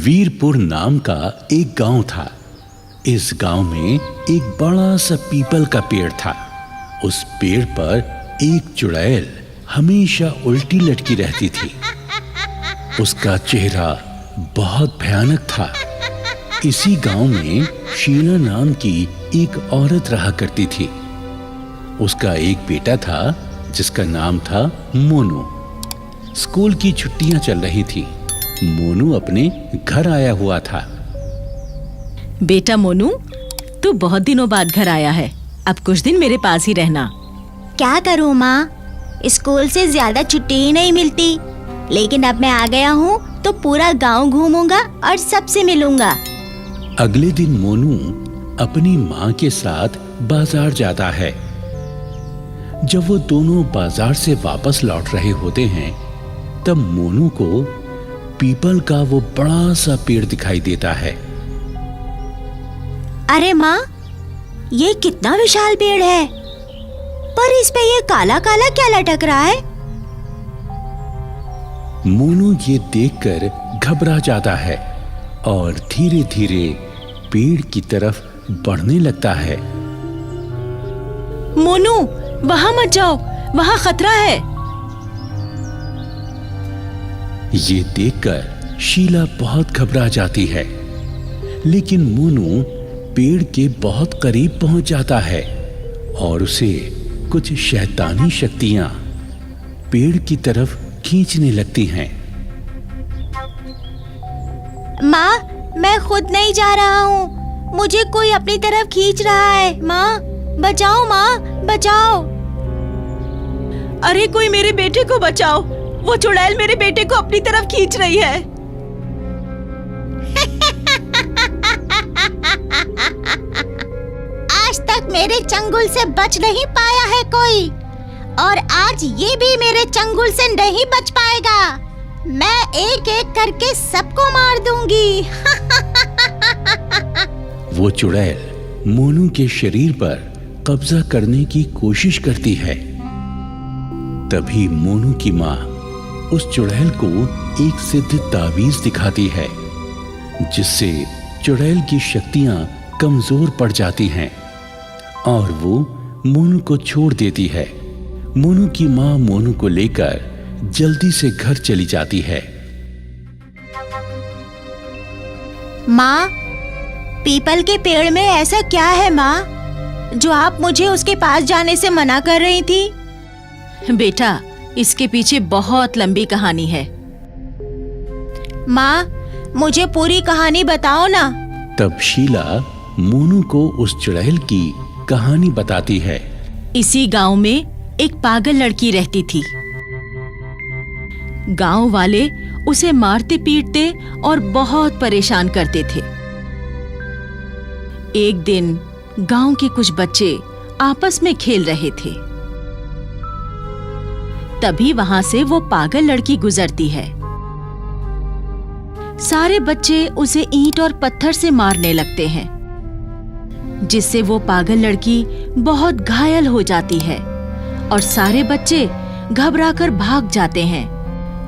वीरपुर नाम का एक गांव था। इस गांव में एक बड़ा सा पीपल का पेड़ था। उस पेड़ पर एक चुड़ैल हमेशा उल्टी लटकी रहती थी। उसका चेहरा बहुत भयानक था। इसी गांव में शीला नाम की एक औरत रहा करती थी। उसका एक बेटा था जिसका नाम था मोनू। स्कूल की छुट्टियां चल रही थी। मोनू अपने घर आया हुआ था। बेटा मोनू, तू बहुत दिनों बाद घर आया है। अब कुछ दिन मेरे पास ही रहना। क्या करूँ माँ, स्कूल से ज्यादा छुट्टी ही नहीं मिलती। लेकिन अब मैं आ गया हूँ तो पूरा गांव घूमूंगा और सबसे मिलूंगा। अगले दिन मोनू अपनी माँ के साथ बाजार जाता है। जब वो दोनों बाजार से वापस लौट रहे होते हैं तब मोनू को पीपल का वो बड़ा सा पेड़ दिखाई देता है। अरे माँ, ये कितना विशाल पेड़ है, पर इस पे ये काला काला क्या लटक रहा है? मोनू ये देखकर घबरा जाता है और धीरे धीरे पेड़ की तरफ बढ़ने लगता है। मोनू, वहां मत जाओ, वहां खतरा है। ये देखकर शीला बहुत घबरा जाती है, लेकिन मोनू पेड़ के बहुत करीब पहुंच जाता है और उसे कुछ शैतानी शक्तियां पेड़ की तरफ खींचने लगती हैं। माँ, मैं खुद नहीं जा रहा हूँ, मुझे कोई अपनी तरफ खींच रहा है। माँ बचाओ, माँ बचाओ। अरे कोई मेरे बेटे को बचाओ, वो चुड़ैल मेरे बेटे को अपनी तरफ खींच रही है। आज तक मेरे चंगुल से बच नहीं पाया है कोई, और आज ये भी मेरे चंगुल से नहीं बच पाएगा। मैं एक एक करके सबको मार दूंगी। वो चुड़ैल मोनू के शरीर पर कब्जा करने की कोशिश करती है। तभी मोनू की माँ उस चुड़ैल को एक सिद्ध तावीज दिखाती है, जिससे चुड़ैल की शक्तियां कमजोर पड़ जाती हैं और वो मोनू को छोड़ देती है। मोनू की माँ मोनू को लेकर जल्दी से घर चली जाती है। माँ, पीपल के पेड़ में ऐसा क्या है माँ, जो आप मुझे उसके पास जाने से मना कर रही थी? बेटा, इसके पीछे बहुत लंबी कहानी है। माँ, मुझे पूरी कहानी बताओ ना। तब शीला मोनू को उस चुड़ैल की कहानी बताती है। इसी गांव में एक पागल लड़की रहती थी। गांव वाले उसे मारते पीटते और बहुत परेशान करते थे। एक दिन गांव के कुछ बच्चे आपस में खेल रहे थे। तभी वहां से वो पागल लड़की गुजरती है। सारे बच्चे उसे ईंट और पत्थर से मारने लगते हैं, जिससे वो पागल लड़की बहुत घायल हो जाती है और सारे बच्चे घबराकर भाग जाते हैं।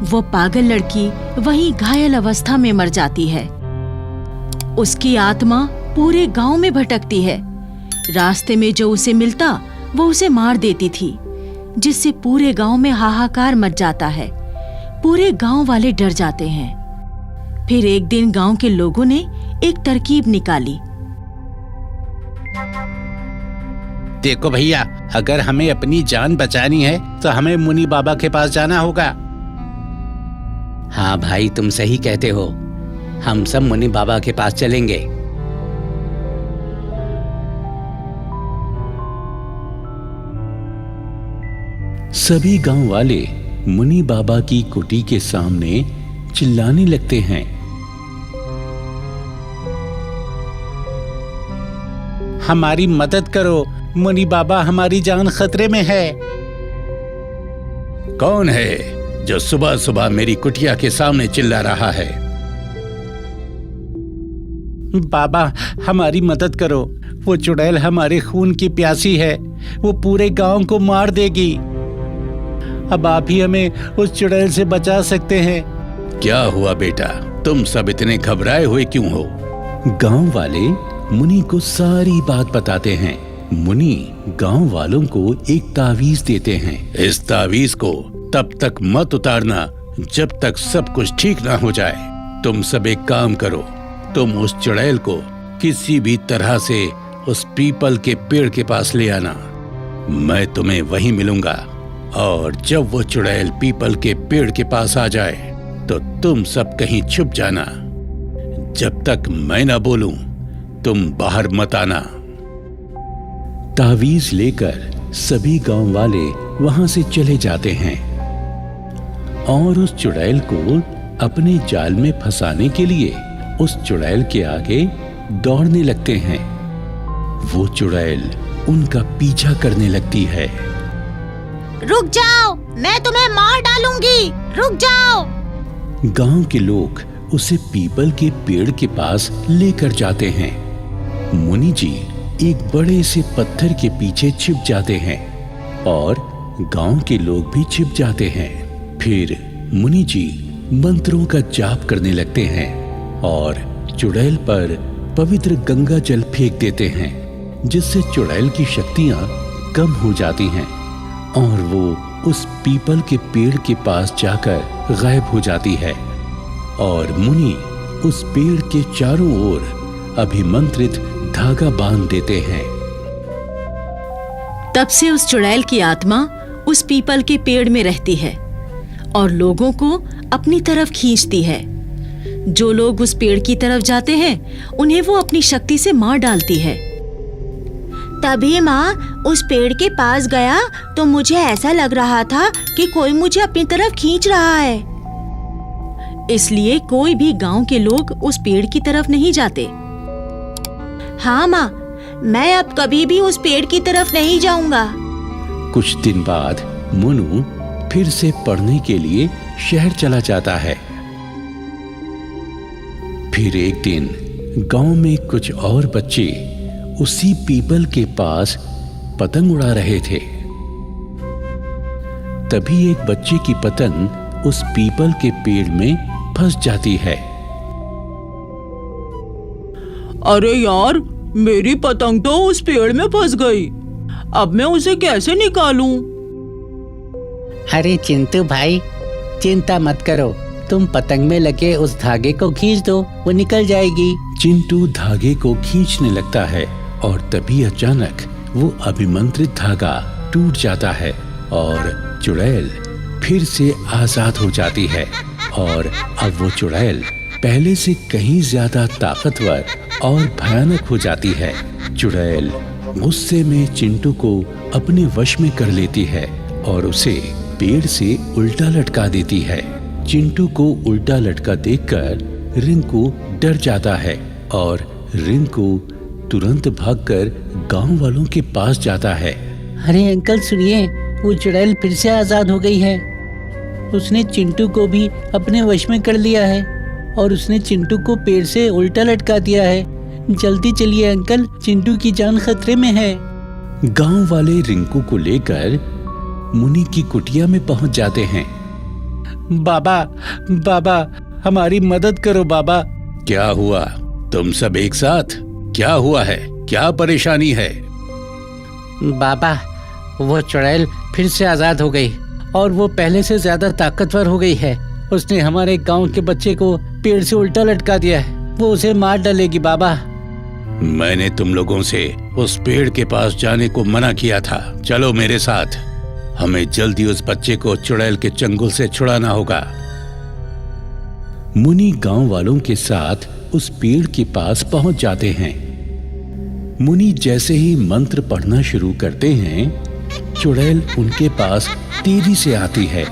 वो पागल लड़की वहीं घायल अवस्था में मर जाती है। उसकी आत्मा पूरे गांव में भटकती है। रास्ते में जो उसे मिलता वो उसे मार देती थी, जिससे पूरे गांव में हाहाकार मच जाता है। पूरे गांव वाले डर जाते हैं। फिर एक दिन गांव के लोगों ने एक तरकीब निकाली। देखो भैया, अगर हमें अपनी जान बचानी है तो हमें मुनि बाबा के पास जाना होगा। हाँ भाई, तुम सही कहते हो। हम सब मुनि बाबा के पास चलेंगे। सभी गांव वाले मुनि बाबा की कुटी के सामने चिल्लाने लगते हैं। हमारी मदद करो मुनि बाबा, हमारी जान खतरे में है। कौन है जो सुबह सुबह मेरी कुटिया के सामने चिल्ला रहा है? बाबा, हमारी मदद करो। वो चुड़ैल हमारे खून की प्यासी है। वो पूरे गांव को मार देगी। अब आप ही हमें उस चुड़ैल से बचा सकते हैं। क्या हुआ बेटा, तुम सब इतने घबराए हुए क्यों हो? गांव वाले मुनि को सारी बात बताते हैं। मुनि गांव वालों को एक तावीज देते हैं। इस तावीज को तब तक मत उतारना जब तक सब कुछ ठीक ना हो जाए। तुम सब एक काम करो, तुम उस चुड़ैल को किसी भी तरह से उस पीपल के पेड़ के पास ले आना। मैं तुम्हें वहीं मिलूंगा, और जब वो चुड़ैल पीपल के पेड़ के पास आ जाए तो तुम सब कहीं छुप जाना। जब तक मैं ना बोलूं तुम बाहर मत आना। तावीज लेकर सभी गांव वाले वहां से चले जाते हैं और उस चुड़ैल को अपने जाल में फंसाने के लिए उस चुड़ैल के आगे दौड़ने लगते हैं। वो चुड़ैल उनका पीछा करने लगती है। रुक जाओ, मैं तुम्हें मार डालूंगी, रुक जाओ। गांव के लोग उसे पीपल के पेड़ के पास लेकर जाते हैं। मुनि जी एक बड़े से पत्थर के पीछे छिप जाते हैं और गांव के लोग भी छिप जाते हैं। फिर मुनि जी मंत्रों का जाप करने लगते हैं और चुड़ैल पर पवित्र गंगा जल फेंक देते हैं, जिससे चुड़ैल की शक्तियां कम हो जाती हैं और वो उस पीपल के पेड़ के पास जाकर गायब हो जाती है। और मुनि उस पेड़ के चारों ओर अभिमंत्रित धागा बांध देते हैं। तब से उस चुड़ैल की आत्मा उस पीपल के पेड़ में रहती है और लोगों को अपनी तरफ खींचती है। जो लोग उस पेड़ की तरफ जाते हैं उन्हें वो अपनी शक्ति से मार डालती है। तभी माँ उस पेड़ के पास गया तो मुझे ऐसा लग रहा था कि कोई मुझे अपनी तरफ खींच रहा है। इसलिए कोई भी गांव के लोग उस पेड़ की तरफ नहीं जाते। हाँ माँ, मैं अब कभी भी उस पेड़ की तरफ नहीं जाऊंगा। कुछ दिन बाद मुनु फिर से पढ़ने के लिए शहर चला जाता है। फिर एक दिन गांव में कुछ और बच्चे उसी पीपल के पास पतंग उड़ा रहे थे। तभी एक बच्चे की पतंग उस पीपल के पेड़ में फंस जाती है। अरे यार, मेरी पतंग तो उस पेड़ में फंस गई। अब मैं उसे कैसे निकालूं? अरे चिंटू भाई, चिंता मत करो, तुम पतंग में लगे उस धागे को खींच दो, वो निकल जाएगी। चिंटू धागे को खींचने लगता है और तभी अचानक वो अभिमंत्रित धागा टूट जाता है और चुड़ैल फिर से आजाद हो जाती है। और अब वो चुड़ैल पहले से कहीं ज्यादा ताकतवर और भयानक हो जाती है। चुड़ैल गुस्से में चिंटू को अपने वश में कर लेती है और उसे पेड़ से उल्टा लटका देती है। चिंटू को उल्टा लटका देखकर रिंकू डर जाता है और रिंकू तुरंत भागकर गांव वालों के पास जाता है। अरे अंकल सुनिए, वो चुड़ैल फिर से आजाद हो गई है। उसने चिंटू को भी अपने वश में कर लिया है और उसने चिंटू को पेड़ से उल्टा लटका दिया है। जल्दी चलिए अंकल, चिंटू की जान खतरे में है। गांव वाले रिंकू को लेकर मुनि की कुटिया में पहुंच जाते हैं। बाबा, बाबा, हमारी मदद करो बाबा। क्या हुआ? तुम सब एक साथ? क्या हुआ है? क्या परेशानी है? बाबा, वो चुड़ैल फिर से आजाद हो गई और वो पहले से ज्यादा ताकतवर हो गई है। उसने हमारे गांव के बच्चे को पेड़ से उल्टा लटका दिया है। वो उसे मार डालेगी बाबा। मैंने तुम लोगों से उस पेड़ के पास जाने को मना किया था। चलो मेरे साथ, हमें जल्दी उस बच्चे को चुड़ैल के चंगुल से छुड़ाना होगा। मुनि गांव वालों के साथ उस पेड़ के पास पहुंच जाते हैं। मुनि जैसे ही मंत्र पढ़ना शुरू करते हैं, चुड़ैल उनके पास तेजी से आती है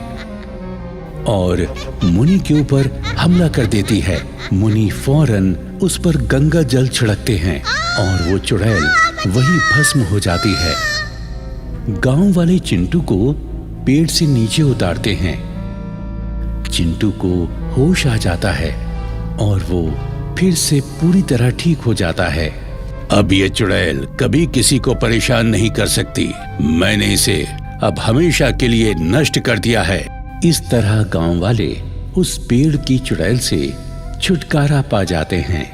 और मुनि के ऊपर हमला कर देती है। मुनि फौरन उस पर गंगा जल छिड़कते हैं और वो चुड़ैल वहीं भस्म हो जाती है। गांव वाले चिंटू को पेड़ से नीचे उतारते हैं। चिंटू को होश आ जाता है और वो फिर से पूरी तरह ठीक हो जाता है। अब ये चुड़ैल कभी किसी को परेशान नहीं कर सकती। मैंने इसे अब हमेशा के लिए नष्ट कर दिया है। इस तरह गांव वाले उस पेड़ की चुड़ैल से छुटकारा पा जाते हैं।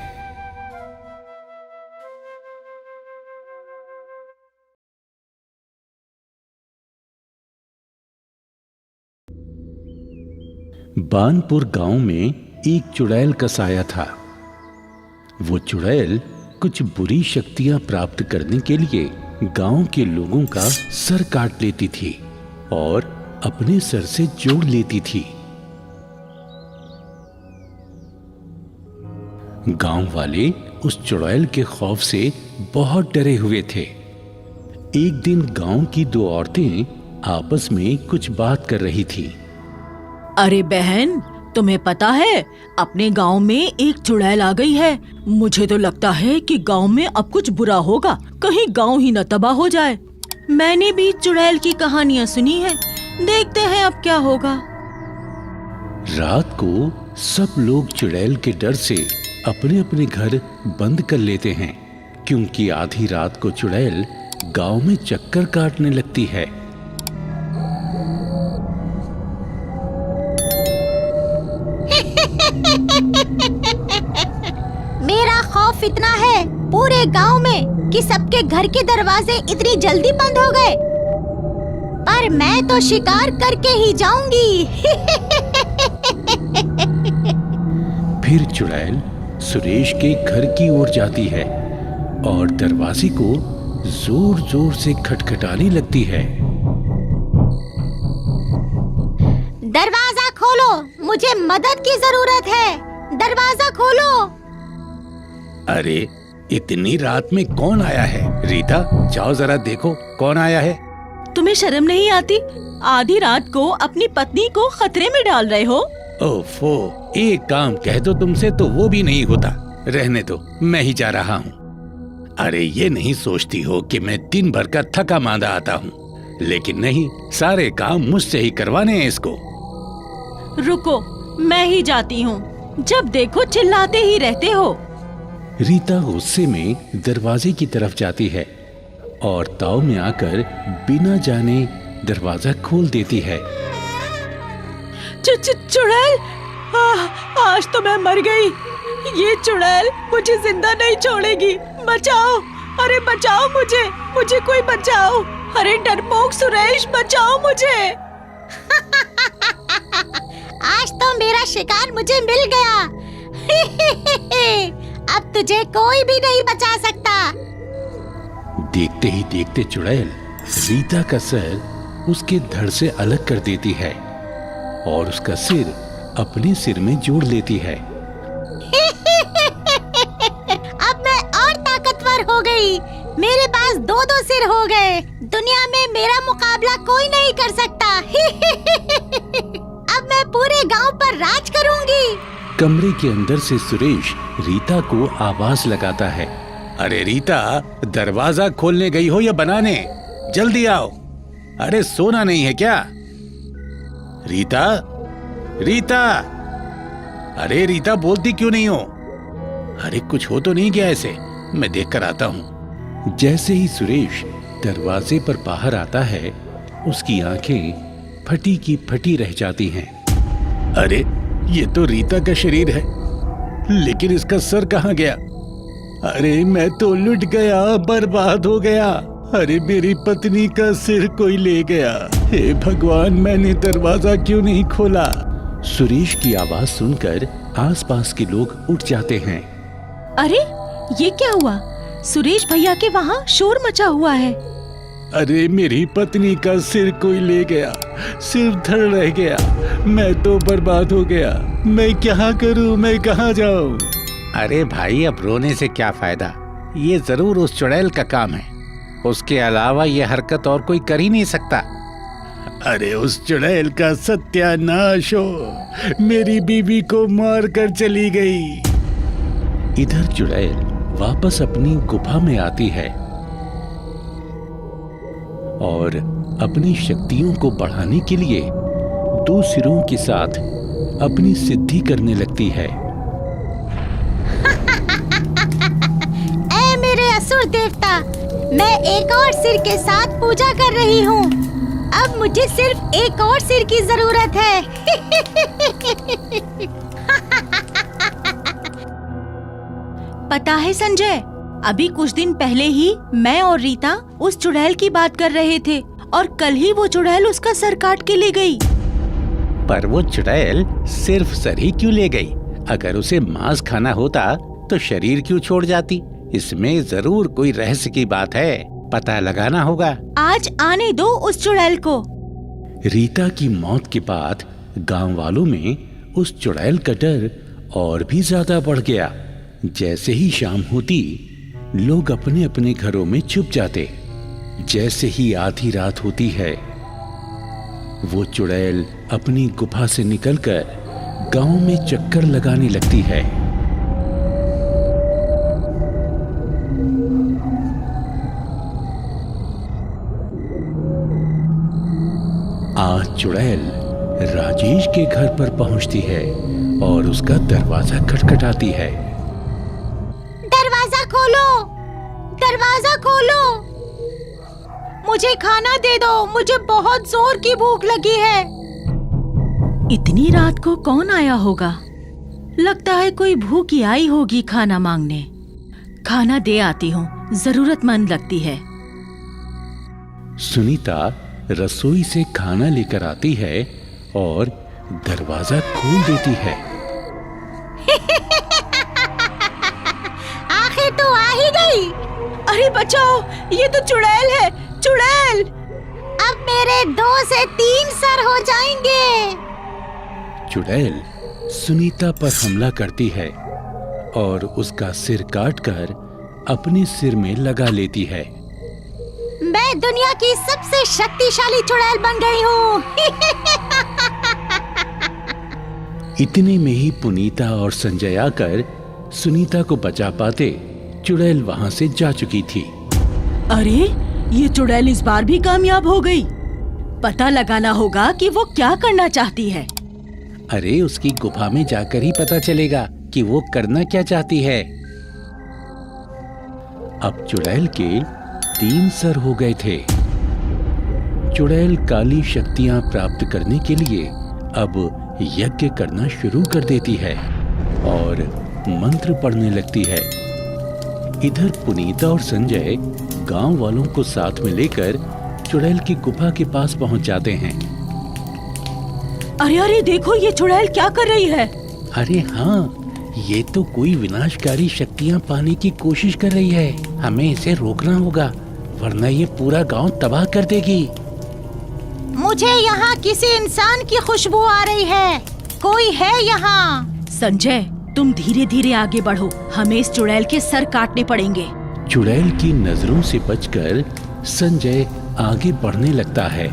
बानपुर गांव में एक चुड़ैल का साया था। वो चुड़ैल कुछ बुरी शक्तियां प्राप्त करने के लिए गांव के लोगों का सर काट लेती थी और अपने सर से जोड़ लेती थी। गांव वाले उस चुड़ैल के खौफ से बहुत डरे हुए थे। एक दिन गांव की दो औरतें आपस में कुछ बात कर रही थी। अरे बहन, तुम्हें पता है अपने गांव में एक चुड़ैल आ गई है। मुझे तो लगता है कि गांव में अब कुछ बुरा होगा, कहीं गांव ही न तबाह हो जाए। मैंने भी चुड़ैल की कहानियां सुनी है, देखते हैं अब क्या होगा। रात को सब लोग चुड़ैल के डर से अपने अपने घर बंद कर लेते हैं, क्योंकि आधी रात को चुड़ैल गांव में चक्कर काटने लगती है। मेरा खौफ इतना है पूरे गांव में कि सबके घर के दरवाजे इतनी जल्दी बंद हो गए, पर मैं तो शिकार करके ही जाऊंगी। फिर चुड़ैल सुरेश के घर की ओर जाती है और दरवाजे को जोर जोर से खटखटाने लगती है। दरवाजा खोलो, मुझे मदद की जरूरत है, दरवाजा खोलो। अरे इतनी रात में कौन आया है? रीता, जाओ जरा देखो कौन आया है। तुम्हें शर्म नहीं आती? आधी रात को अपनी पत्नी को खतरे में डाल रहे हो। ओफो, एक काम कह दो तुमसे तो वो भी नहीं होता। रहने दो, मैं ही जा रहा हूँ। अरे ये नहीं सोचती हो कि मैं दिन भर का थका मांदा आता हूँ, लेकिन नहीं, सारे काम मुझसे ही करवाने हैं इसको। रुको, मैं ही जाती हूँ, जब देखो चिल्लाते ही रहते हो। रीता गुस्से में दरवाजे की तरफ जाती है और ताव में आकर बिना जाने दरवाजा खोल देती है। चुड़ैल, आज तो मैं मर गई। ये चुड़ैल मुझे जिंदा नहीं छोड़ेगी। बचाओ, अरे बचाओ मुझे, मुझे कोई बचाओ। अरे डरपोक सुरेश, बचाओ मुझे। आज तो मेरा शिकार मुझे मिल गया। अब तुझे कोई भी नहीं बचा सकता। देखते ही देखते चुड़ैल रीता का सर उसके धड़ से अलग कर देती है और उसका सिर अपने सिर में जोड़ लेती है। अब मैं और ताकतवर हो गई, मेरे पास दो दो सिर हो गए। दुनिया में मेरा मुकाबला कोई नहीं कर सकता। अब मैं पूरे गांव पर राज करूंगी। कमरे के अंदर से सुरेश रीता को आवाज लगाता है। अरे रीता, दरवाजा खोलने गई हो या बनाने? जल्दी आओ। अरे सोना नहीं है क्या? रीता, रीता, अरे रीता, बोलती क्यों नहीं हो? अरे कुछ हो तो नहीं गया ऐसे? मैं देख कर आता हूँ। जैसे ही सुरेश दरवाजे पर बाहर आता है, उसकी आंखें फटी की फटी रह जाती हैं। अरे ये तो रीता का शरीर है, लेकिन इसका सर कहाँ गया? अरे मैं तो लुट गया, बर्बाद हो गया। अरे मेरी पत्नी का सिर कोई ले गया। हे भगवान, मैंने दरवाजा क्यों नहीं खोला? सुरेश की आवाज सुनकर आसपास के लोग उठ जाते हैं। अरे ये क्या हुआ? सुरेश भैया के वहाँ शोर मचा हुआ है। अरे मेरी पत्नी का सिर कोई ले गया, सिर धड़ रह गया। मैं तो बर्बाद हो गया। मैं क्या करूं, मैं कहाँ जाऊं? अरे भाई, अब रोने से क्या फायदा? ये जरूर उस चुड़ैल का काम है, उसके अलावा ये हरकत और कोई कर ही नहीं सकता। अरे उस चुड़ैल का सत्यानाश हो, मेरी बीवी को मार कर चली गई। इधर चुड़ैल वापस अपनी गुफा में आती है और अपनी शक्तियों को बढ़ाने के लिए दो सिरों के साथ अपनी सिद्धि करने लगती है। ऐ मेरे असुर देवता, मैं एक और सिर के साथ पूजा कर रही हूँ। अब मुझे सिर्फ एक और सिर की जरूरत है। पता है संजय, अभी कुछ दिन पहले ही मैं और रीता उस चुड़ैल की बात कर रहे थे और कल ही वो चुड़ैल उसका सर काट के ले गई। पर वो चुड़ैल सिर्फ सर ही क्यों ले गई? अगर उसे मांस खाना होता तो शरीर क्यों छोड़ जाती? इसमें जरूर कोई रहस्य की बात है, पता लगाना होगा। आज आने दो उस चुड़ैल को। रीता की मौत के बाद गांव वालों में उस चुड़ैल का डर और भी ज्यादा बढ़ गया। जैसे ही शाम होती, लोग अपने अपने घरों में छुप जाते। जैसे ही आधी रात होती है, वो चुड़ैल अपनी गुफा से निकलकर गांव में चक्कर लगाने लगती है। आज चुड़ैल राजेश के घर पर पहुंचती है और उसका दरवाजा खटखटाती है। दरवाजा खोलो, दरवाजा खोलो, मुझे खाना दे दो, मुझे बहुत जोर की भूख लगी है। इतनी रात को कौन आया होगा? लगता है कोई भूखी आई होगी खाना मांगने। खाना दे आती हूँ, जरूरतमंद लगती है। सुनीता रसोई से खाना लेकर आती है और दरवाजा खोल देती है। आखिर तो आ ही गई। अरे बचाओ, ये तो चुड़ैल है, चुड़ैल। अब मेरे 2 से 3 सर हो जाएंगे। चुड़ैल सुनीता पर हमला करती है और उसका सिर काटकर अपने सिर में लगा लेती है। मैं दुनिया की सबसे शक्तिशाली चुड़ैल बन गई हूँ। इतने में ही पुनीता और संजय आकर सुनीता को बचा पाते। चुड़ैल वहां से जा चुकी थी। अरे, ये चुड़ैल इस बार भी कामयाब हो गई। पता लगाना होगा कि वो क्या करना चाहती है। अरे, उसकी गुफा में जाकर ही पता चलेगा कि वो करना क्या चाहती है। अब चुड़ैल के 3 सर हो गए थे। चुड़ैल काली शक्तियां प्राप्त करने के लिए अब यज्ञ करना शुरू कर देती है और मंत्र पढ़ने लगती है। इधर पुनीता और संजय गांव वालों को साथ में लेकर चुड़ैल की गुफा के पास पहुंच जाते हैं। अरे अरे, देखो ये चुड़ैल क्या कर रही है। अरे हाँ, ये तो कोई विनाशकारी शक्तियां पाने की कोशिश कर रही है। हमें इसे रोकना होगा, वरना ये पूरा गांव तबाह कर देगी। मुझे यहाँ किसी इंसान की खुशबू आ रही है। कोई है यहाँ? संजय, तुम धीरे धीरे आगे बढ़ो, हमें इस चुड़ैल के सर काटने पड़ेंगे। चुड़ैल की नजरों से बचकर संजय आगे बढ़ने लगता है।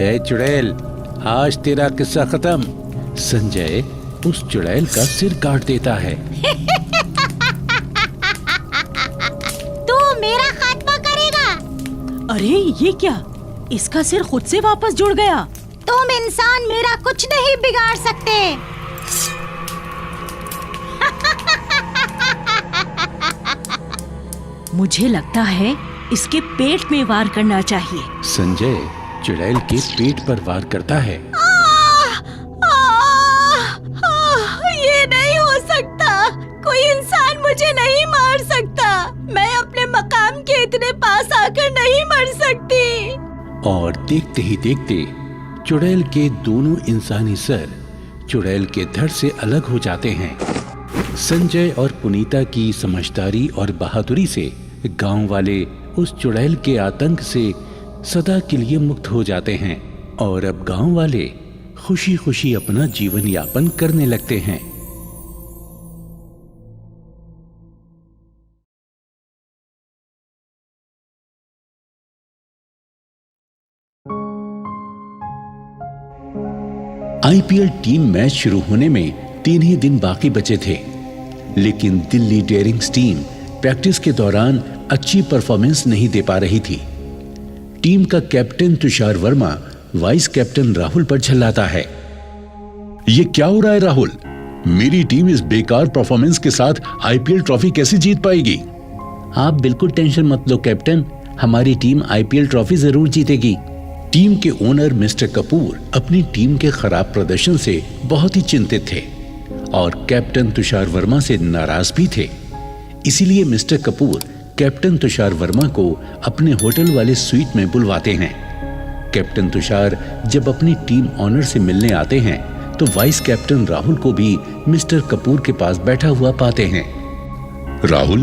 ए चुड़ैल, आज तेरा किस्सा खत्म। संजय उस चुड़ैल का सिर काट देता है। तू मेरा खात्मा करेगा? अरे ये क्या, इसका सिर खुद से वापस जुड़ गया। तुम इंसान मेरा कुछ नहीं बिगाड़ सकते। मुझे लगता है इसके पेट में वार करना चाहिए। संजय चुड़ैल के पेट पर वार करता है। ये नहीं हो सकता, कोई इंसान मुझे नहीं मार सकता। मैं अपने मकाम के इतने पास आकर नहीं मर सकती। और देखते ही देखते चुड़ैल के दोनों इंसानी सर चुड़ैल के धड़ से अलग हो जाते हैं। संजय और पुनीता की समझदारी और बहादुरी से गांव वाले उस चुड़ैल के आतंक से सदा के लिए मुक्त हो जाते हैं और अब गांव वाले खुशी खुशी अपना जीवन यापन करने लगते हैं। आईपीएल टीम मैच शुरू होने में 3 ही दिन बाकी बचे थे, लेकिन दिल्ली डेयरिंग्स टीम प्रैक्टिस के दौरान अच्छी परफॉर्मेंस नहीं दे पा रही थी। टीम का captain Tushar Verma vice captain Rahul पर झल्लाता है। ये क्या हो रहा है राहुल? मेरी टीम इस बेकार परफॉर्मेंस के साथ आईपीएल ट्रॉफी कैसे जीत पाएगी? आप बिल्कुल टेंशन मत लो कैप्टन, हमारी टीम आईपीएल ट्रॉफी जरूर जीतेगी। टीम के ओनर मिस्टर कपूर अपनी टीम के खराब प्रदर्शन से बहुत ही चिंतित थे और कैप्टन तुषार वर्मा से नाराज भी थे। इसीलिए मिस्टर कपूर कैप्टन तुषार वर्मा को अपने होटल वाले स्वीट में बुलवाते हैं। कैप्टन तुषार जब अपनी टीम ऑनर से मिलने आते हैं तो वाइस कैप्टन राहुल को भी मिस्टर कपूर के पास बैठा हुआ पाते हैं। राहुल,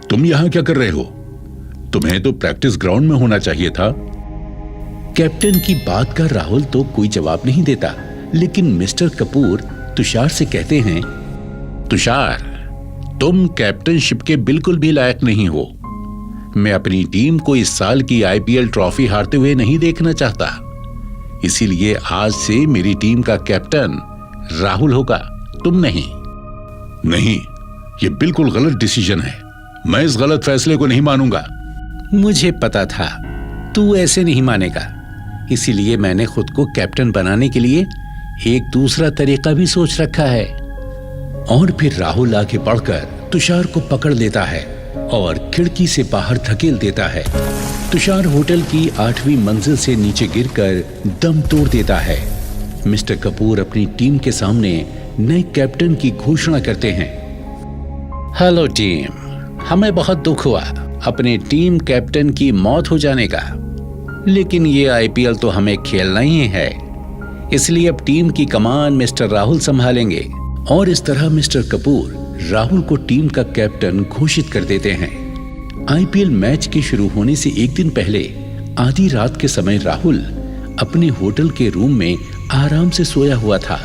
तुम यहां क्या कर रहे हो? तुम्हें तो प्रैक्टिस ग्राउंड में होना चाहिए था। कैप्टन की बात का राहुल तो कोई जवाब नहीं देता, लेकिन मिस्टर कपूर तुषार से कहते हैं, तुषार, तुम कैप्टनशिप के बिल्कुल भी लायक नहीं हो। मैं अपनी टीम को इस साल की आईपीएल ट्रॉफी हारते हुए नहीं देखना चाहता। इसीलिए आज से मेरी टीम का कैप्टन राहुल होगा, तुम नहीं। नहीं, ये बिल्कुल गलत डिसीजन है। मैं इस गलत फैसले को नहीं मानूंगा। मुझे पता था तू ऐसे नहीं मानेगा, इसीलिए मैंने खुद को कैप्टन बनाने के लिए एक दूसरा तरीका भी सोच रखा है। और फिर राहुल आगे बढ़कर तुषार को पकड़ लेता है और खिड़की से बाहर धकेल देता है। तुषार होटल की 8वीं मंजिल से नीचे गिरकर दम तोड़ देता है। मिस्टर कपूर अपनी टीम के सामने नए कैप्टन की घोषणा करते हैं। हेलो टीम, हमें बहुत दुख हुआ अपने टीम कैप्टन की मौत हो जाने का, लेकिन ये आईपीएल तो हमें खेलना ही है, इसलिए अब टीम की कमान मिस्टर राहुल संभालेंगे। और इस तरह मिस्टर कपूर राहुल को टीम का कैप्टन घोषित कर देते हैं। आईपीएल मैच के शुरू होने से एक दिन पहले आधी रात के समय राहुल अपने होटल के रूम में आराम से सोया हुआ था।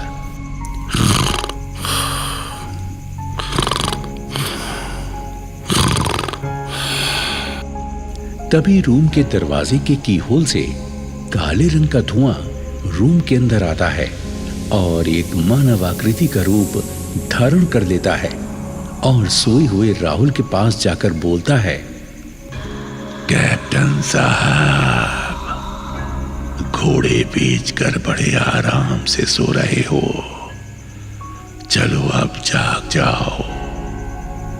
तभी रूम के दरवाजे के कीहोल से काले रंग का धुआं रूम के अंदर आता है और एक मानव आकृति का रूप धारण कर लेता है और सोए हुए राहुल के पास जाकर बोलता है, कैप्टन साहब, घोड़े बेचकर बड़े आराम से सो रहे हो, चलो अब जाग जाओ।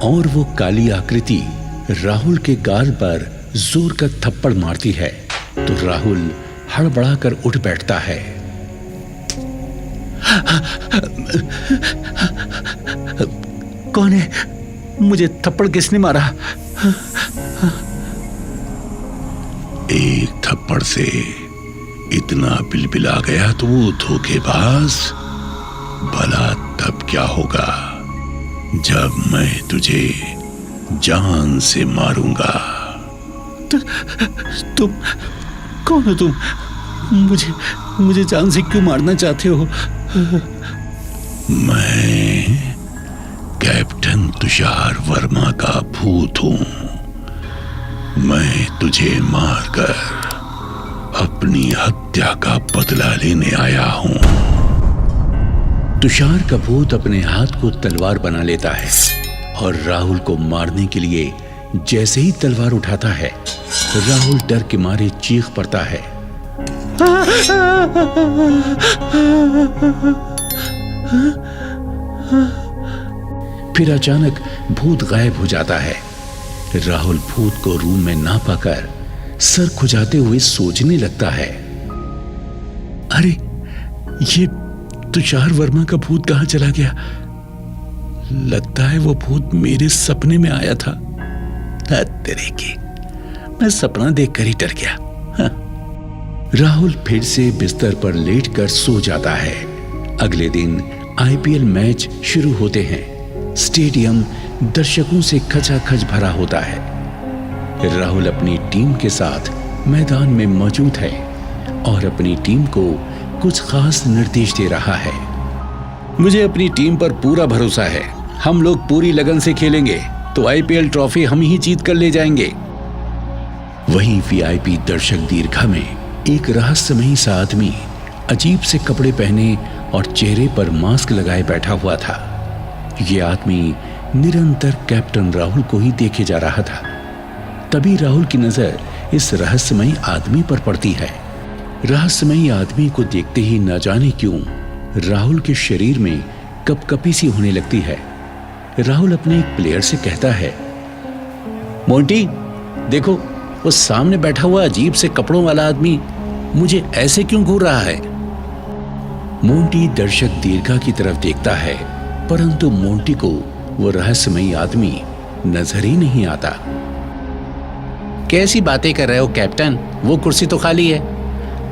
और वो काली आकृति राहुल के गाल पर जोर का थप्पड़ मारती है तो राहुल हड़बड़ाकर उठ बैठता है। कौन है? मुझे थप्पड़ किसने मारा? एक थप्पड़ से इतना बिलबिला गया तो वो धोखेबाज, भला तब क्या होगा जब मैं तुझे जान से मारूंगा। तुम कौन हो? तुम मुझे जान से क्यों मारना चाहते हो? मैं कैप्टन तुषार वर्मा का भूत हूं। मैं तुझे मारकर अपनी हत्या का बदला लेने आया हूं। तुषार का भूत अपने हाथ को तलवार बना लेता है और राहुल को मारने के लिए जैसे ही तलवार उठाता है, राहुल डर के मारे चीख पड़ता है। फिर अचानक भूत गायब हो जाता है। राहुल भूत को रूम में ना पाकर सर खुजाते हुए सोचने लगता है, अरे ये तुषार वर्मा का भूत कहां चला गया? लगता है वो भूत मेरे सपने में आया था। तेरे की, मैं सपना देखकर ही डर गया। राहुल फिर से बिस्तर पर लेटकर सो जाता है। अगले दिन आईपीएल मैच शुरू होते हैं। स्टेडियम दर्शकों से खचाखच भरा होता है। राहुल अपनी टीम के साथ मैदान में मौजूद है और अपनी टीम को कुछ खास निर्देश दे रहा है। मुझे अपनी टीम पर पूरा भरोसा है। हम लोग पूरी लगन से खेलेंगे तो आईपीएल ट्रॉफी हम ही जीत कर ले जाएंगे। वहीं वीआईपी दर्शक दीर्घा में एक रहस्यमयी सा आदमी अजीब से कपड़े पहने और चेहरे पर मास्क लगाए बैठा हुआ था। यह आदमी निरंतर कैप्टन राहुल को ही देखे जा रहा था। तभी राहुल की नजर इस रहस्यमयी आदमी पर पड़ती है। रहस्यमयी आदमी को देखते ही न जाने क्यों राहुल के शरीर में कपकपी सी होने लगती है। राहुल अपने एक प्लेयर से कहता है, मोंटी देखो, वो सामने बैठा हुआ अजीब से कपड़ों वाला आदमी मुझे ऐसे क्यों घूर रहा है? मोंटी दर्शक दीर्घा की तरफ देखता है, परंतु मोंटी को वो रहस्यमयी आदमी नजर ही नहीं आता। कैसी बातें कर रहे हो कैप्टन, वो कुर्सी तो खाली है,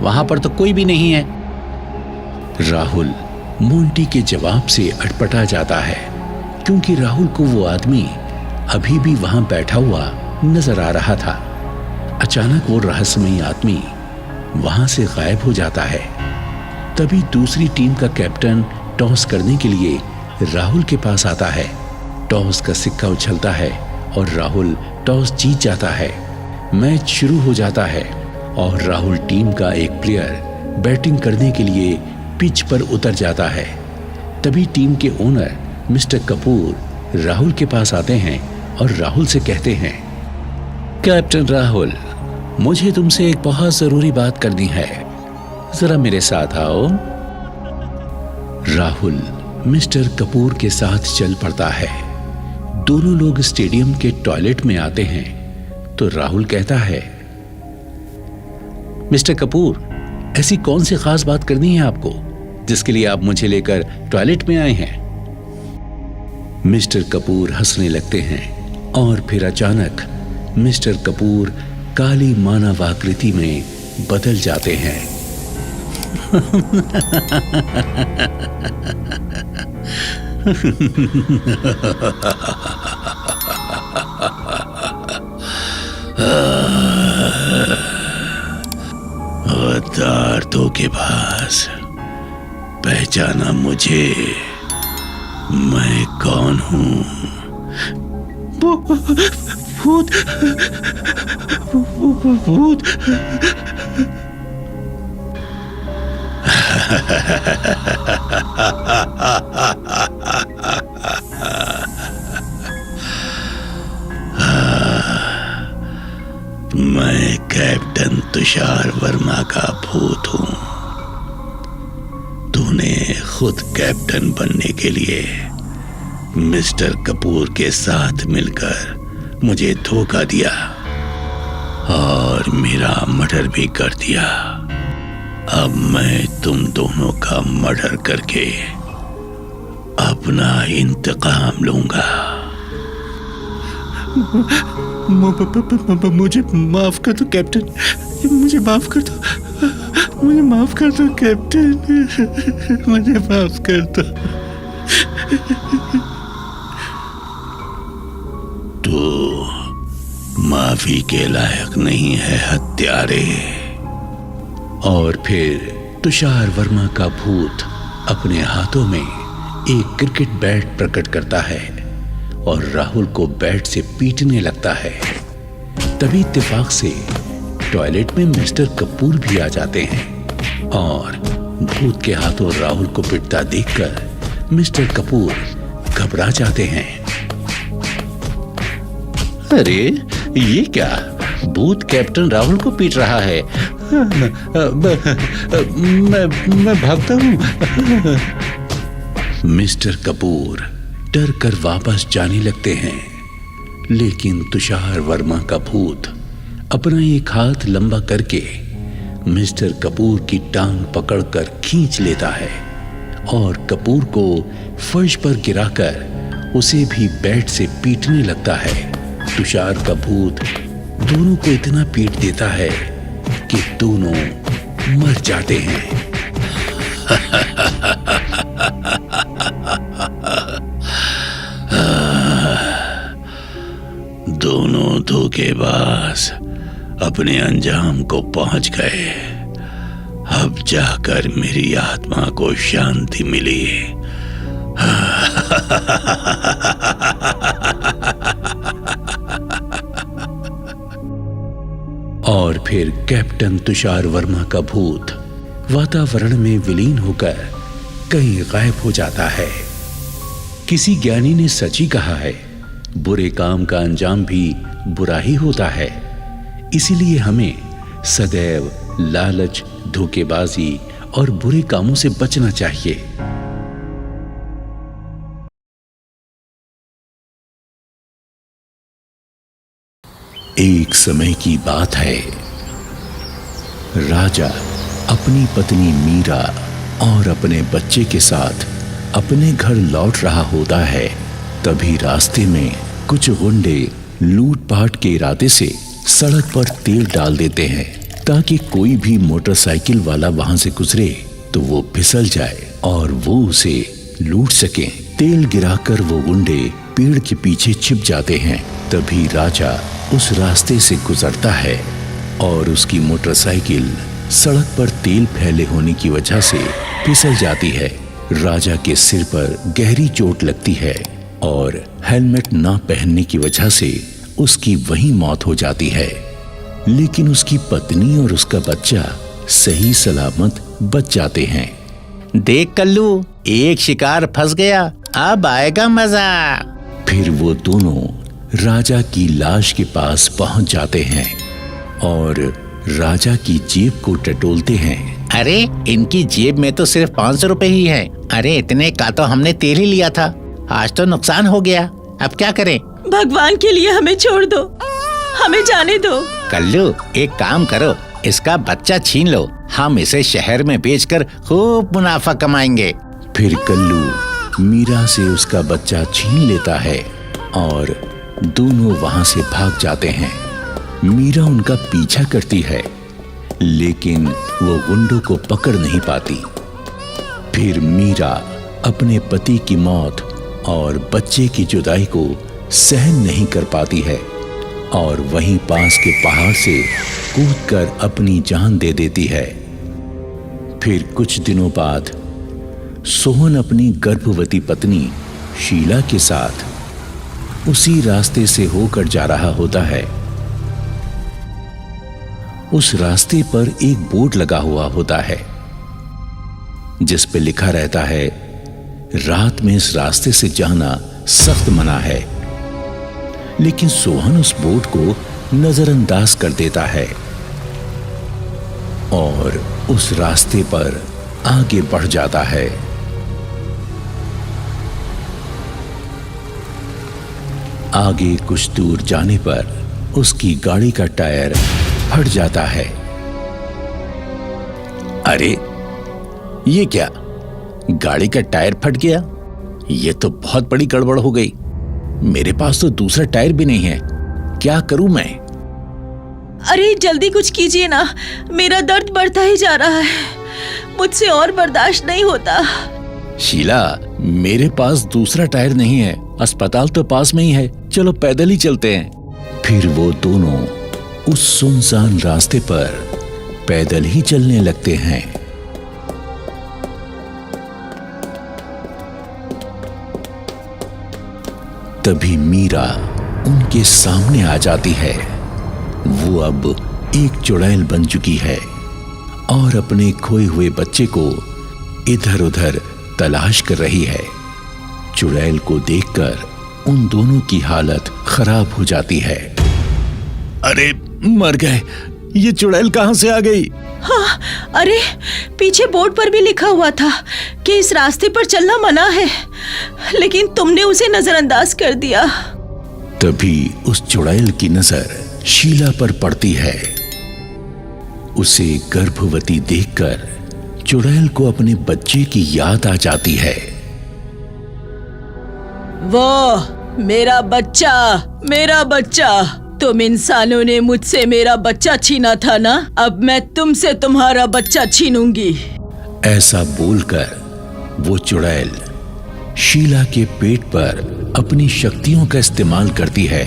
वहां पर तो कोई भी नहीं है। राहुल मोंटी के जवाब से अटपटा जाता है, क्योंकि राहुल को वो आदमी अभी भी वहां बैठा हुआ नजर आ रहा था। अचानक वो रहस्यमयी आदमी वहां से गायब हो जाता है। तभी दूसरी टीम का कैप्टन टॉस करने के लिए राहुल के पास आता है। टॉस का सिक्का उछलता है और राहुल टॉस जीत जाता है। मैच शुरू हो जाता है और राहुल टीम का एक प्लेयर बैटिंग करने के लिए पिच पर उतर जाता है। तभी टीम के ओनर मिस्टर कपूर राहुल के पास आते हैं और राहुल से कहते हैं, कैप्टन राहुल, मुझे तुमसे एक बहुत जरूरी बात करनी है, जरा मेरे साथ आओ। राहुल मिस्टर कपूर के साथ चल पड़ता है। दोनों लोग स्टेडियम के टॉयलेट में आते हैं तो राहुल कहता है, मिस्टर कपूर, ऐसी कौन सी खास बात करनी है आपको जिसके लिए आप मुझे लेकर टॉयलेट में आए हैं? मिस्टर कपूर हंसने लगते हैं और फिर अचानक मिस्टर कपूर काली मानव आकृति में बदल जाते हैं। अवतार धोखेबाज, पहचाना मुझे? मैं कौन हूं? भूत, भूत। मैं कैप्टन तुषार वर्मा का भूत हूं। तूने खुद कैप्टन बनने के लिए मिस्टर कपूर के साथ मिलकर मुझे धोखा दिया और मेरा मर्डर भी कर दिया। अब मैं तुम दोनों का मर्डर करके अपना इंतकाम लूंगा। मुझे माफ कर दो कैप्टन, मुझे माफ कर दो, मुझे माफ कर दो कैप्टन, मुझे माफ कर दो। तो माफी के लायक नहीं है हत्यारे। और फिर तुषार वर्मा का भूत अपने हाथों में एक क्रिकेट बैट प्रकट करता है और राहुल को बैट से पीटने लगता है। तभी इत्तेफाक से टॉयलेट में मिस्टर कपूर भी आ जाते हैं और भूत के हाथों राहुल को पिटता देखकर मिस्टर कपूर घबरा जाते हैं। अरे ये क्या, भूत कैप्टन राहुल को पीट रहा है। मैं भागता हूं। मिस्टर कपूर डर कर वापस जाने लगते हैं, लेकिन तुषार वर्मा का भूत अपना एक हाथ लंबा करके मिस्टर कपूर की टांग पकड़कर खींच लेता है और कपूर को फर्श पर गिराकर उसे भी बैट से पीटने लगता है। तुषार का भूत दोनों को इतना पीट देता है कि दोनों मर जाते हैं। दोनों धोखेबाज अपने अंजाम को पहुंच गए। अब जाकर मेरी आत्मा को शांति मिली। और फिर कैप्टन तुषार वर्मा का भूत वातावरण में विलीन होकर कहीं गायब हो जाता है। किसी ज्ञानी ने सच ही कहा है, बुरे काम का अंजाम भी बुरा ही होता है। इसीलिए हमें सदैव लालच, धोखेबाजी और बुरे कामों से बचना चाहिए। एक समय की बात है, राजा अपनी पत्नी मीरा और अपने बच्चे के साथ अपने घर लौट रहा होता है, तभी रास्ते में कुछ गुंडे लूटपाट के इरादे से सड़क पर तेल डाल देते हैं ताकि कोई भी मोटरसाइकिल वाला वहां से गुजरे तो वो फिसल जाए और वो उसे लूट सके। तेल गिराकर वो गुंडे पेड़ के पीछे छिप जाते हैं। तभी राजा उस रास्ते से गुजरता है और उसकी मोटरसाइकिल सड़क पर तेल फैले होने की वजह से फिसल जाती है। राजा के सिर पर गहरी चोट लगती है और हेलमेट ना पहनने की वजह से उसकी वहीं मौत हो जाती है। लेकिन उसकी पत्नी और उसका बच्चा सही सलामत बच जाते हैं। देख कल्लू, एक शिकार फंस गया, अब आएगा मजा। फिर वो दोनों राजा की लाश के पास पहुंच जाते हैं और राजा की जेब को टटोलते हैं। अरे इनकी जेब में तो सिर्फ 500 रुपए ही है। अरे इतने का तो हमने तेल ही लिया था, आज तो नुकसान हो गया, अब क्या करें? भगवान के लिए हमें छोड़ दो, हमें जाने दो। कल्लू एक काम करो, इसका बच्चा छीन लो, हम इसे शहर में बेचकर खूब मुनाफा कमाएंगे। फिर कल्लू मीरा से उसका बच्चा छीन लेता है और दोनों वहां से भाग जाते हैं। मीरा उनका पीछा करती है लेकिन वो गुंडों को पकड़ नहीं पाती। फिर मीरा अपने पति की मौत और बच्चे की जुदाई को सहन नहीं कर पाती है और वहीं पास के पहाड़ से कूदकर अपनी जान दे देती है। फिर कुछ दिनों बाद सोहन अपनी गर्भवती पत्नी शीला के साथ उसी रास्ते से होकर जा रहा होता है। उस रास्ते पर एक बोर्ड लगा हुआ होता है जिस पे लिखा रहता है, रात में इस रास्ते से जाना सख्त मना है। लेकिन सोहन उस बोर्ड को नजरअंदाज कर देता है और उस रास्ते पर आगे बढ़ जाता है। आगे कुछ दूर जाने पर उसकी गाड़ी का टायर फट जाता है। अरे ये क्या, गाड़ी का टायर फट गया? ये तो बहुत बड़ी गड़बड़ हो गई। मेरे पास तो दूसरा टायर भी नहीं है, क्या करूं मैं? अरे जल्दी कुछ कीजिए ना, मेरा दर्द बढ़ता ही जा रहा है, मुझसे और बर्दाश्त नहीं होता। शीला, मेरे पास दूसरा टायर नहीं है, अस्पताल तो पास में ही है, चलो पैदल ही चलते हैं। फिर वो दोनों उस सुनसान रास्ते पर पैदल ही चलने लगते हैं। तभी मीरा उनके सामने आ जाती है। वो अब एक चुड़ैल बन चुकी है और अपने खोए हुए बच्चे को इधर उधर तलाश कर रही है। चुड़ैल को देखकर उन दोनों की हालत खराब हो जाती है। अरे मर गए, ये चुड़ैल कहां से आ गई? हाँ, अरे पीछे बोर्ड पर भी लिखा हुआ था कि इस रास्ते पर चलना मना है, लेकिन तुमने उसे नजरअंदाज कर दिया। तभी उस चुड़ैल की नजर शीला पर पड़ती है। उसे गर्भवती देखकर चुड़ैल को अपने बच्चे की याद आ जाती है। वाह, मेरा बच्चा, मेरा बच्चा, तुम इंसानों ने मुझसे मेरा बच्चा छीना था ना, अब मैं तुमसे तुम्हारा बच्चा छीनूंगी। ऐसा बोलकर वो चुड़ैल शीला के पेट पर अपनी शक्तियों का इस्तेमाल करती है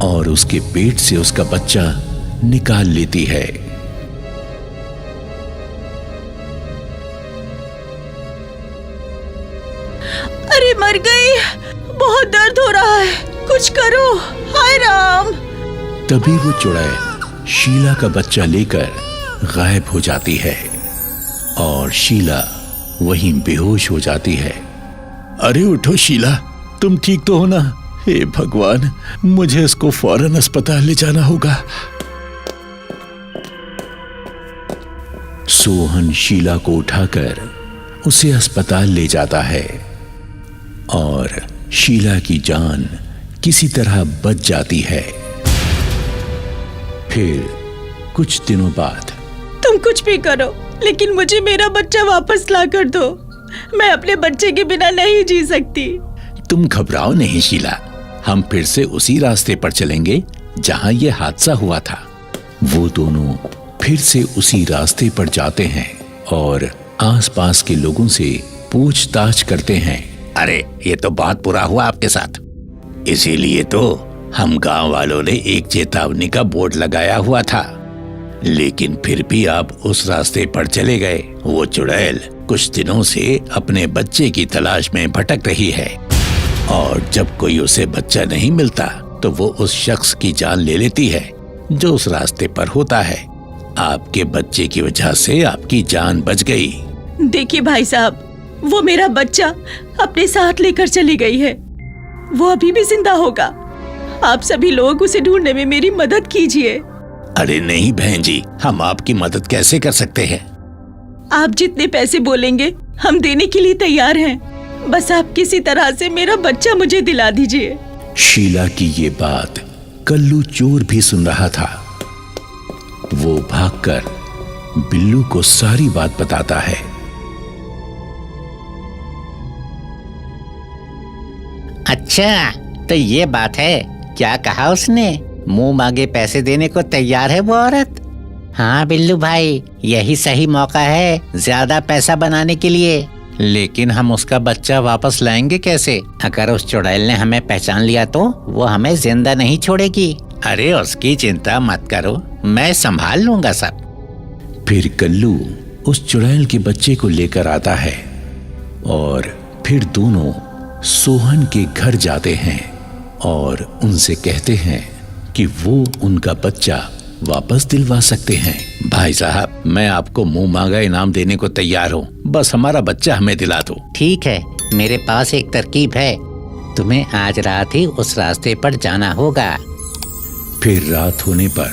और उसके पेट से उसका बच्चा निकाल लेती है। अरे मर गई, बहुत दर्द हो रहा है, कुछ करो, हाय राम। तभी वो चुड़ैल शीला का बच्चा लेकर गायब हो जाती है और शीला वहीं बेहोश हो जाती है। अरे उठो शीला, तुम ठीक तो हो ना? हे भगवान, मुझे इसको फौरन अस्पताल ले जाना होगा। सोहन शीला को उठाकर उसे अस्पताल ले जाता है और शीला की जान किसी तरह बच जाती है। फिर कुछ दिनों बाद तुम कुछ भी करो, लेकिन मुझे मेरा बच्चा वापस ला कर दो। मैं अपने बच्चे के बिना नहीं जी सकती। तुम घबराओ नहीं शीला, हम फिर से उसी रास्ते पर चलेंगे जहां ये हादसा हुआ था। वो दोनों फिर से उसी रास्ते पर जाते हैं और आसपास के लोगों से पूछताछ करते हैं। अरे ये तो बहुत बुरा हुआ आपके साथ, इसीलिए तो हम गांव वालों ने एक चेतावनी का बोर्ड लगाया हुआ था, लेकिन फिर भी आप उस रास्ते पर चले गए। वो चुड़ैल कुछ दिनों से अपने बच्चे की तलाश में भटक रही है और जब कोई उसे बच्चा नहीं मिलता तो वो उस शख्स की जान ले लेती है जो उस रास्ते पर होता है। आपके बच्चे की वजह से आपकी जान बच गई। देखिए भाई साहब, वो मेरा बच्चा अपने साथ लेकर चली गई है। वो अभी भी जिंदा होगा। आप सभी लोग उसे ढूंढने में मेरी मदद कीजिए। अरे नहीं बहन जी, हम आपकी मदद कैसे कर सकते हैं? आप जितने पैसे बोलेंगे हम देने के लिए तैयार हैं। बस आप किसी तरह से मेरा बच्चा मुझे दिला दीजिए। शीला की ये बात कल्लू चोर भी सुन रहा था। वो भागकर बिल्लू को सारी बात बताता है। अच्छा, तो ये बात है। क्या कहा उसने? मुंह मांगे पैसे देने को तैयार है वो औरत। हाँ बिल्लू भाई, यही सही मौका है ज्यादा पैसा बनाने के लिए। लेकिन हम उसका बच्चा वापस लाएंगे कैसे? अगर उस चुड़ैल ने हमें पहचान लिया तो वो हमें जिंदा नहीं छोड़ेगी। अरे उसकी चिंता मत करो, मैं संभाल लूंगा सब। फिर कल्लू उस चुड़ैल के बच्चे को लेकर आता है और फिर दोनों सोहन के घर जाते हैं और उनसे कहते हैं कि वो उनका बच्चा वापस दिलवा सकते हैं। भाई साहब, मैं आपको मुंह मांगा इनाम देने को तैयार हूँ, बस हमारा बच्चा हमें दिला दो। ठीक है, मेरे पास एक तरकीब है। तुम्हें आज रात ही उस रास्ते पर जाना होगा। फिर रात होने पर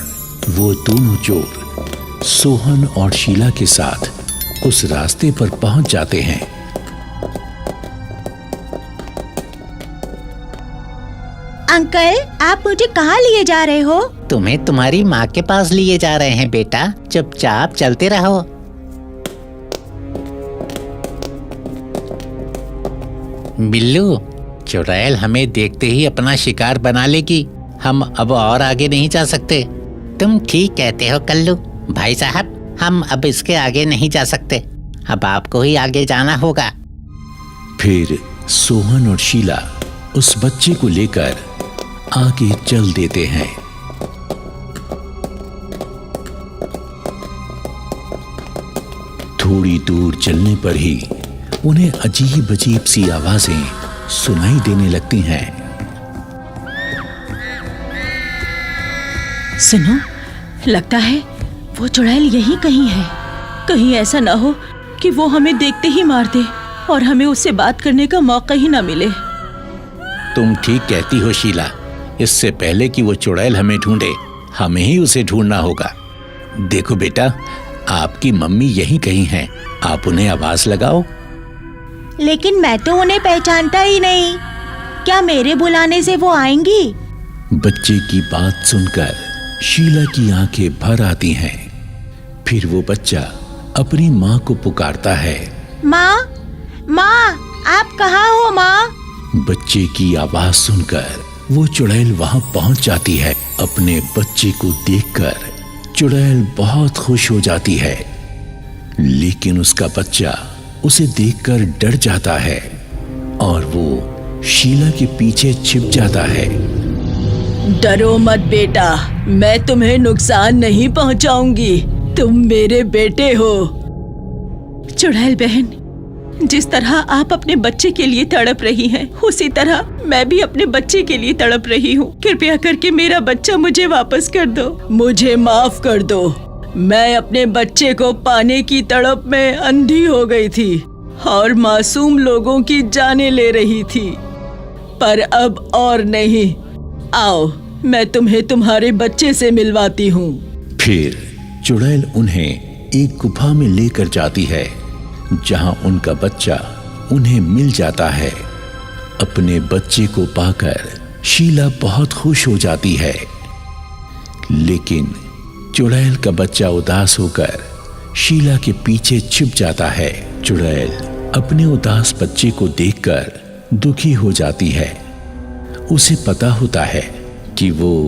वो दोनों चोर सोहन और शीला के साथ उस रास्ते पर पहुंच जाते हैं। अंकल, आप मुझे कहाँ लिए जा रहे हो? तुम्हें तुम्हारी माँ के पास लिए जा रहे हैं बेटा, चुपचाप चलते रहो। बिल्लू, चुड़ैल हमें देखते ही अपना शिकार बना लेगी। हम अब और आगे नहीं जा सकते। तुम ठीक कहते हो कल्लू। भाई साहब, हम अब इसके आगे नहीं जा सकते। अब आपको ही आगे जाना होगा। फिर सोहन और शीला उस बच्चे को लेकर आगे चल देते हैं। थोड़ी दूर चलने पर ही उन्हें अजीब अजीब सी आवाजें सुनाई देने लगती हैं। सुनो, लगता है वो चुड़ैल यहीं कहीं है। कहीं ऐसा ना हो कि वो हमें देखते ही मार दे और हमें उससे बात करने का मौका ही ना मिले। तुम ठीक कहती हो शीला, इससे पहले कि वो चुड़ैल हमें ढूंढे, हमें ही उसे ढूंढना होगा। देखो बेटा, आपकी मम्मी यहीं कहीं हैं, आप उन्हें आवाज लगाओ। लेकिन मैं तो उन्हें पहचानता ही नहीं। क्या मेरे बुलाने से वो आएंगी? बच्चे की बात सुनकर शीला की आंखें भर आती हैं। फिर वो बच्चा अपनी माँ को पुकारता है। माँ, माँ, आप कहाँ हो माँ? बच्चे की आवाज सुनकर वो चुड़ैल वहां पहुंच जाती है। अपने बच्चे को देखकर चुड़ैल बहुत खुश हो जाती है, लेकिन उसका बच्चा उसे देखकर डर जाता है और वो शीला के पीछे छिप जाता है। डरो मत बेटा, मैं तुम्हें नुकसान नहीं पहुंचाऊंगी। तुम मेरे बेटे हो। चुड़ैल बहन, जिस तरह आप अपने बच्चे के लिए तड़प रही हैं, उसी तरह मैं भी अपने बच्चे के लिए तड़प रही हूँ। कृपया करके मेरा बच्चा मुझे वापस कर दो। मुझे माफ कर दो। मैं अपने बच्चे को पाने की तड़प में अंधी हो गई थी और मासूम लोगों की जानें ले रही थी, पर अब और नहीं। आओ, मैं तुम्हें तुम्हारे बच्चे से मिलवाती हूँ। फिर चुड़ैल उन्हें एक गुफा में लेकर जाती है, जहां उनका बच्चा उन्हें मिल जाता है। अपने बच्चे को पाकर शीला बहुत खुश हो जाती है, लेकिन चुड़ैल का बच्चा उदास होकर शीला के पीछे छिप जाता है। चुड़ैल अपने उदास बच्चे को देखकर दुखी हो जाती है। उसे पता होता है कि वो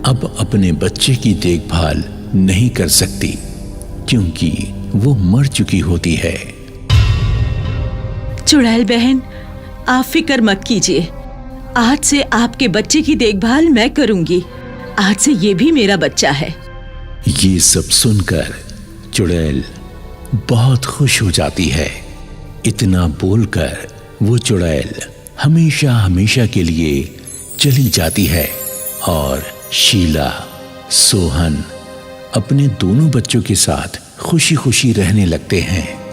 अब अपने बच्चे की देखभाल नहीं कर सकती क्योंकि वो मर चुकी होती है। चुड़ैल बहन, आप फिक्र मत कीजिए। आज से आपके बच्चे की देखभाल मैं करूंगी। आज से ये भी मेरा बच्चा है। ये सब सुनकर चुड़ैल बहुत खुश हो जाती है। इतना बोलकर वो चुड़ैल हमेशा हमेशा के लिए चली जाती है और शीला, सोहन अपने दोनों बच्चों के साथ खुशी खुशी रहने लगते हैं।